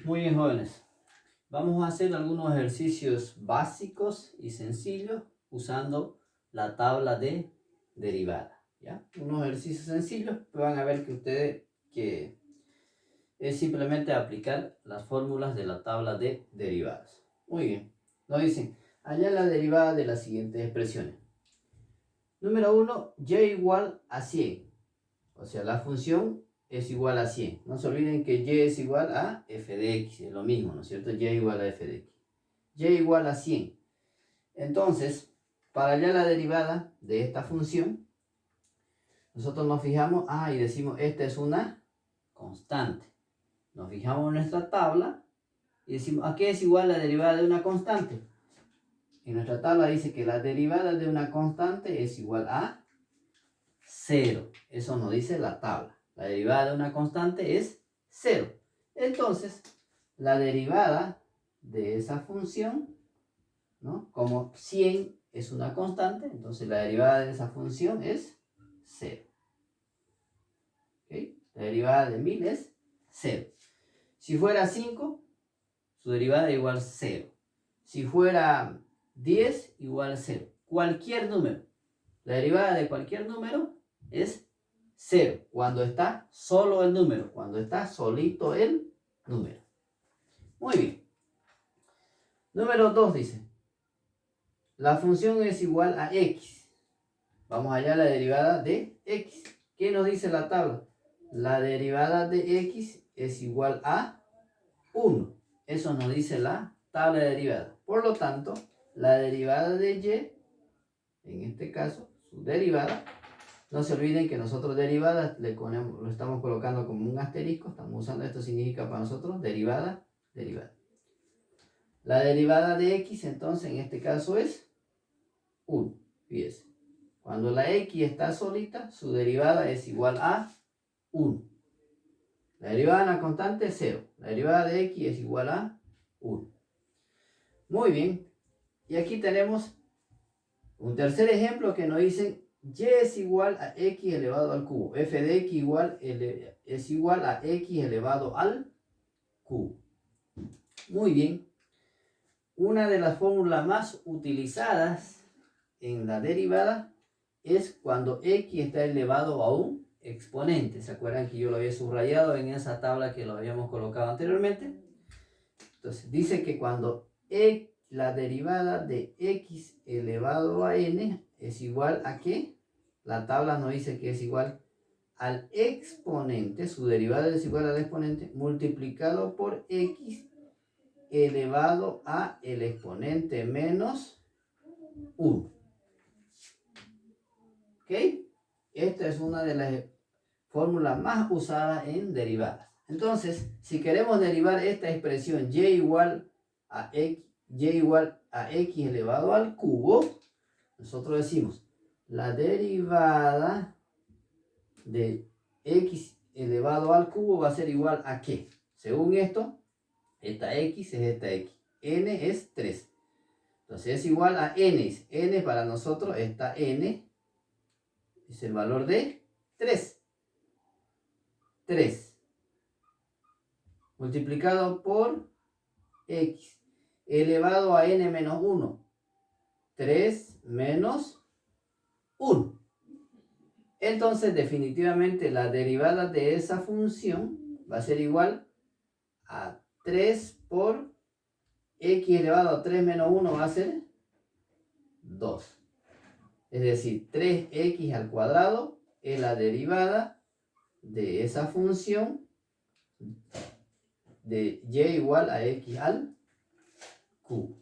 Muy bien, jóvenes. Vamos a hacer algunos ejercicios básicos y sencillos usando la tabla de derivada, ¿ya? Unos ejercicios sencillos, van a ver que ustedes que es simplemente aplicar las fórmulas de la tabla de derivadas. Muy bien. Nos dicen, hallar la derivada de las siguientes expresiones. Número 1, y igual a 100. O sea, la función es igual a 100. No se olviden que y es igual a f de x. Es lo mismo, ¿no es cierto? Y igual a f de x. Y igual a 100. Entonces, para hallar la derivada de esta función, nosotros nos fijamos, y decimos, esta es una constante. Nos fijamos en nuestra tabla y decimos, ¿a qué es igual la derivada de una constante? En nuestra tabla dice que la derivada de una constante es igual a 0. Eso nos dice la tabla. La derivada de una constante es 0. Entonces, la derivada de esa función, ¿no? Como 100 es una constante, entonces la derivada de esa función es 0. ¿Okay? La derivada de 1000 es 0. Si fuera 5, su derivada es igual a 0. Si fuera 10, igual a 0. Cualquier número. La derivada de cualquier número es 0. Cuando está solo el número. Cuando está solito el número. Muy bien. Número 2 dice. La función es igual a x. Vamos allá a la derivada de x. ¿Qué nos dice la tabla? La derivada de x es igual a 1. Eso nos dice la tabla de derivada. Por lo tanto, la derivada de y, en este caso, su derivada, no se olviden que nosotros derivadas lo estamos colocando como un asterisco. Estamos usando esto, significa para nosotros derivada, derivada. La derivada de x, entonces, en este caso es 1. Fíjense. Cuando la x está solita, su derivada es igual a 1. La derivada de una constante es 0. La derivada de x es igual a 1. Muy bien. Y aquí tenemos un tercer ejemplo que nos dicen y es igual a x elevado al cubo. F de x es igual a x elevado al cubo. Muy bien. Una de las fórmulas más utilizadas en la derivada es cuando x está elevado a un exponente. ¿Se acuerdan que yo lo había subrayado en esa tabla que lo habíamos colocado anteriormente? Entonces, dice que cuando la derivada de x elevado a n es igual a ¿qué? La tabla nos dice que es igual al exponente, su derivada es igual al exponente, multiplicado por x elevado a el exponente menos 1. ¿Ok? Esta es una de las fórmulas más usadas en derivadas. Entonces, si queremos derivar esta expresión y igual a x elevado al cubo, nosotros decimos la derivada de x elevado al cubo va a ser igual a ¿qué? Según esto, esta x es esta x. N es 3. Entonces es igual a n. N para nosotros, esta n es el valor de 3. 3 multiplicado por x elevado a n menos 1. 3 menos 1. Entonces, definitivamente, la derivada de esa función va a ser igual a 3 por x elevado a 3 menos 1 va a ser 2. Es decir, 3x al cuadrado es la derivada de esa función de y igual a x al cubo.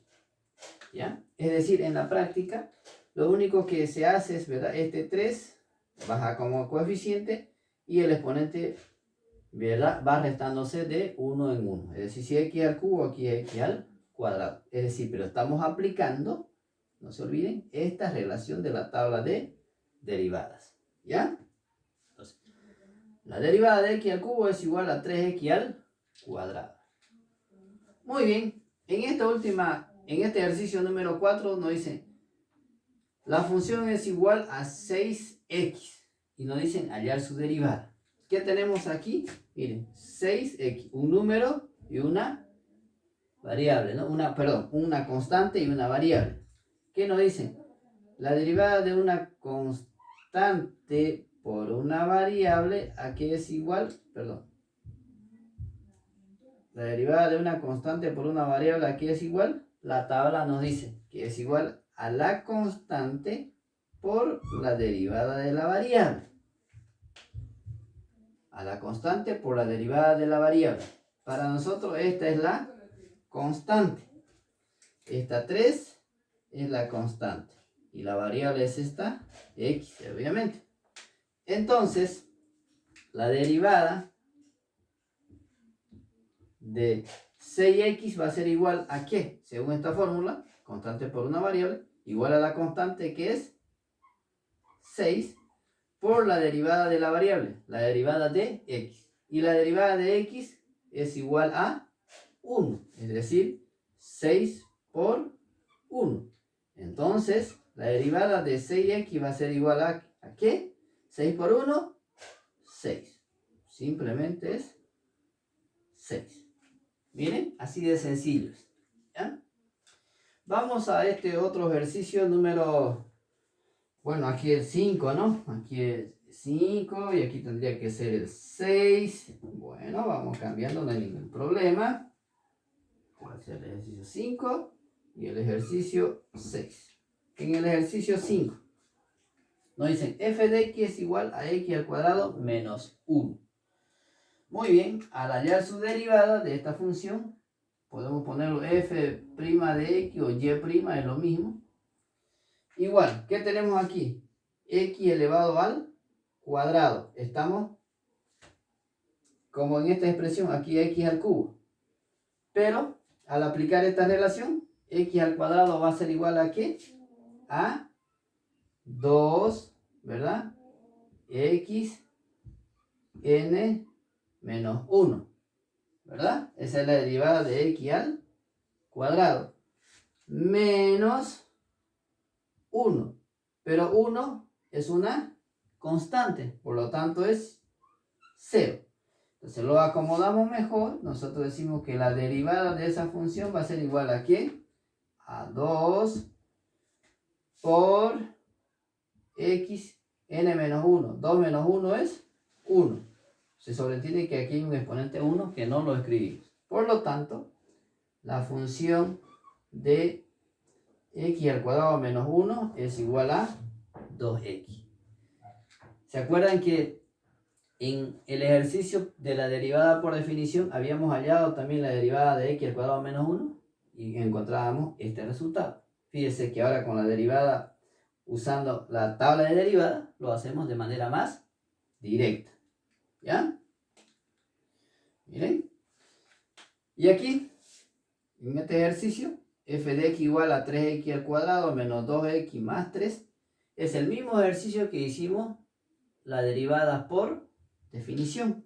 ¿Ya? Es decir, en la práctica, lo único que se hace es, ¿verdad? Este 3 baja como coeficiente y el exponente, ¿verdad? Va restándose de 1 en 1. Es decir, si x al cubo, aquí es x al cuadrado. Es decir, pero estamos aplicando, no se olviden, esta relación de la tabla de derivadas. ¿Ya? Entonces, la derivada de x al cubo es igual a 3x al cuadrado. Muy bien. En este ejercicio número 4 nos dice, la función es igual a 6x. Y nos dicen hallar su derivada. ¿Qué tenemos aquí? Miren, 6x, un número y una variable, ¿no? Una constante y una variable. ¿Qué nos dicen? La derivada de una constante por una variable, ¿a qué es igual? Perdón. La derivada de una constante por una variable, ¿a qué es igual? La tabla nos dice que es igual a la constante por la derivada de la variable. A la constante por la derivada de la variable. Para nosotros esta es la constante. Esta 3 es la constante. Y la variable es esta x, obviamente. Entonces, la derivada de 6x va a ser igual a ¿qué? Según esta fórmula, constante por una variable, igual a la constante que es 6 por la derivada de la variable, la derivada de x. Y la derivada de x es igual a 1, es decir, 6 por 1. Entonces, la derivada de 6x va a ser igual ¿a qué? 6 por 1, 6. Simplemente es 6. Miren, así de sencillos. ¿Ya? Vamos a este otro ejercicio número, bueno, aquí el 5, ¿no? Aquí el 5 y aquí tendría que ser el 6. Bueno, vamos cambiando, no hay ningún problema. Voy a hacer el ejercicio 5 y el ejercicio 6. En el ejercicio 5 nos dicen f de x es igual a x al cuadrado menos 1. Muy bien, al hallar su derivada de esta función, podemos ponerlo f' de x o y' es lo mismo. Igual, ¿qué tenemos aquí? X elevado al cuadrado. Estamos como en esta expresión, aquí x al cubo. Pero al aplicar esta relación, x al cuadrado va a ser igual a ¿qué? A 2, ¿verdad? X n menos 1, ¿verdad? Esa es la derivada de x al cuadrado. Menos 1. Pero 1 es una constante, por lo tanto es 0. Entonces lo acomodamos mejor. Nosotros decimos que la derivada de esa función va a ser igual a ¿qué? A 2 por x n menos 1. 2 menos 1 es 1. Se sobreentiende que aquí hay un exponente 1 que no lo escribimos. Por lo tanto, la función de x al cuadrado menos 1 es igual a 2x. ¿Se acuerdan que en el ejercicio de la derivada por definición habíamos hallado también la derivada de x al cuadrado menos 1 y encontrábamos este resultado? Fíjense que ahora con la derivada, usando la tabla de derivada, lo hacemos de manera más directa. ¿Ya? Miren. Y aquí, en este ejercicio, f de x igual a 3x al cuadrado menos 2x más 3. Es el mismo ejercicio que hicimos la derivada por definición.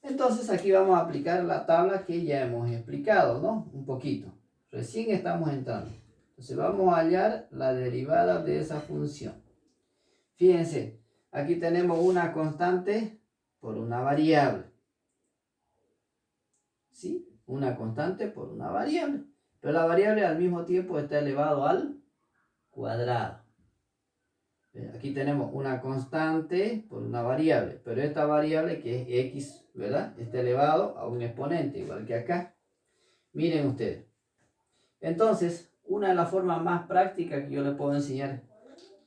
Entonces aquí vamos a aplicar la tabla que ya hemos explicado, ¿no? Un poquito. Recién estamos entrando. Entonces vamos a hallar la derivada de esa función. Fíjense, aquí tenemos una constante por una variable. ¿Sí? Una constante por una variable. Pero la variable al mismo tiempo está elevado al cuadrado. Aquí tenemos una constante por una variable, pero esta variable que es x, ¿verdad? Está elevado a un exponente, igual que acá. Miren ustedes. Entonces, una de las formas más prácticas que yo les puedo enseñar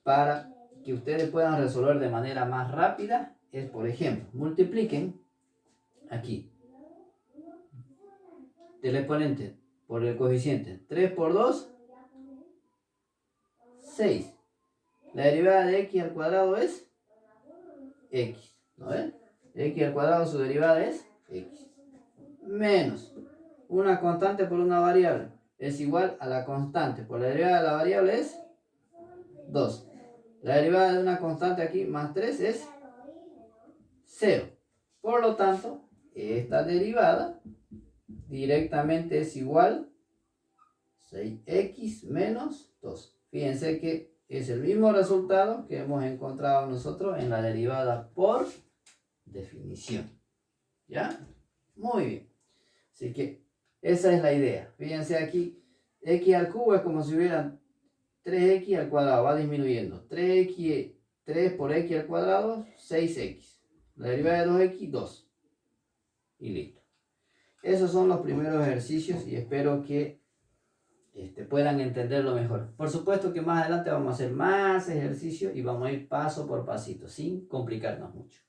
para que ustedes puedan resolver de manera más rápida es, por ejemplo, multipliquen aquí el exponente por el coeficiente. 3 por 2, 6. La derivada de x al cuadrado es x, ¿no ven? X al cuadrado, su derivada es x. Menos una constante por una variable es igual a la constante por la derivada de la variable es 2. La derivada de una constante aquí más 3 es 0. Por lo tanto, esta derivada directamente es igual a 6x menos 2. Fíjense que es el mismo resultado que hemos encontrado nosotros en la derivada por definición. ¿Ya? Muy bien. Así que esa es la idea. Fíjense aquí, x al cubo es como si hubieran 3x al cuadrado, va disminuyendo. 3 por x al cuadrado, 6x. La derivada de 2x, 2. Y listo. Esos son los primeros ejercicios y espero que puedan entenderlo mejor. Por supuesto que más adelante vamos a hacer más ejercicios y vamos a ir paso por pasito, sin complicarnos mucho.